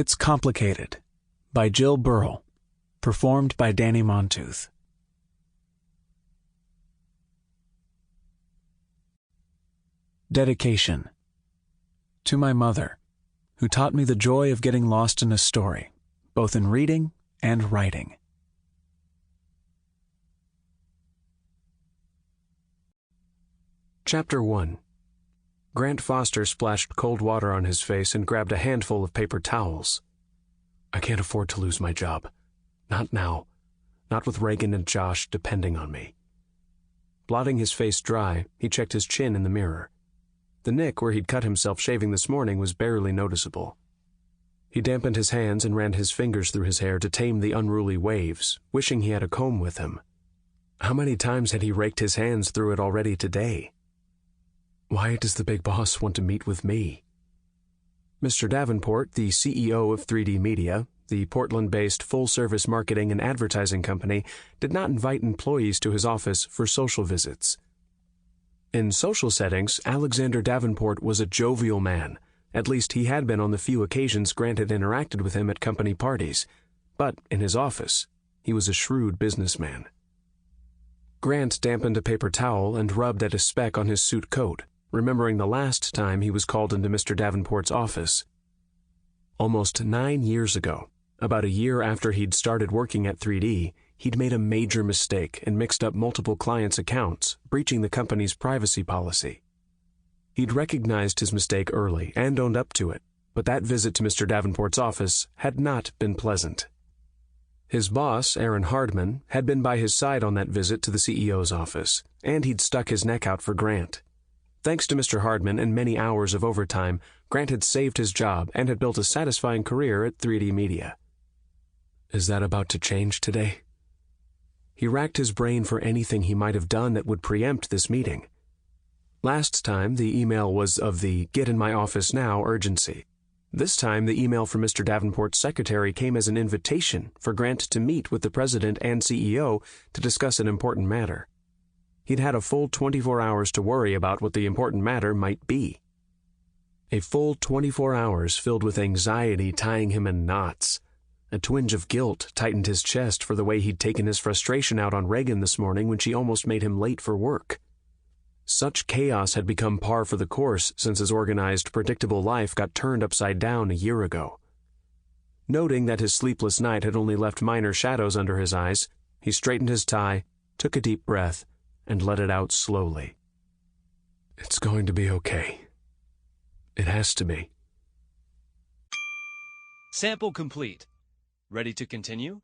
It's Complicated by Jill Burrell, performed by Danny Montooth. Dedication. To my mother, who taught me the joy of getting lost in a story, both in reading and writing. Chapter 1. Grant Foster splashed cold water on his face and grabbed a handful of paper towels. I can't afford to lose my job. Not now. Not with Reagan and Josh depending on me. Blotting his face dry, he checked his chin in the mirror. The nick where he'd cut himself shaving this morning was barely noticeable. He dampened his hands and ran his fingers through his hair to tame the unruly waves, wishing he had a comb with him. How many times had he raked his hands through it already today? Why does the big boss want to meet with me? Mr. Davenport, the CEO of 3D Media, the Portland-based full-service marketing and advertising company, did not invite employees to his office for social visits. In social settings, Alexander Davenport was a jovial man. At least he had been on the few occasions Grant had interacted with him at company parties. But in his office, he was a shrewd businessman. Grant dampened a paper towel and rubbed at a speck on his suit coat, remembering the last time he was called into Mr. Davenport's office. Almost 9 years ago, about a year after he'd started working at 3D, he'd made a major mistake and mixed up multiple clients' accounts, breaching the company's privacy policy. He'd recognized his mistake early and owned up to it, but that visit to Mr. Davenport's office had not been pleasant. His boss, Aaron Hardman, had been by his side on that visit to the CEO's office, and he'd stuck his neck out for Grant. Thanks to Mr. Hardman and many hours of overtime, Grant had saved his job and had built a satisfying career at 3D Media. Is that about to change today? He racked his brain for anything he might have done that would preempt this meeting. Last time, the email was of the "get in my office now" urgency. This time, the email from Mr. Davenport's secretary came as an invitation for Grant to meet with the president and CEO to discuss an important matter. He'd had a full 24 hours to worry about what the important matter might be. A full 24 hours filled with anxiety tying him in knots. A twinge of guilt tightened his chest for the way he'd taken his frustration out on Reagan this morning when she almost made him late for work. Such chaos had become par for the course since his organized, predictable life got turned upside down a year ago. Noting that his sleepless night had only left minor shadows under his eyes, he straightened his tie, took a deep breath, and let it out slowly. It's going to be okay. It has to be. Sample complete. Ready to continue?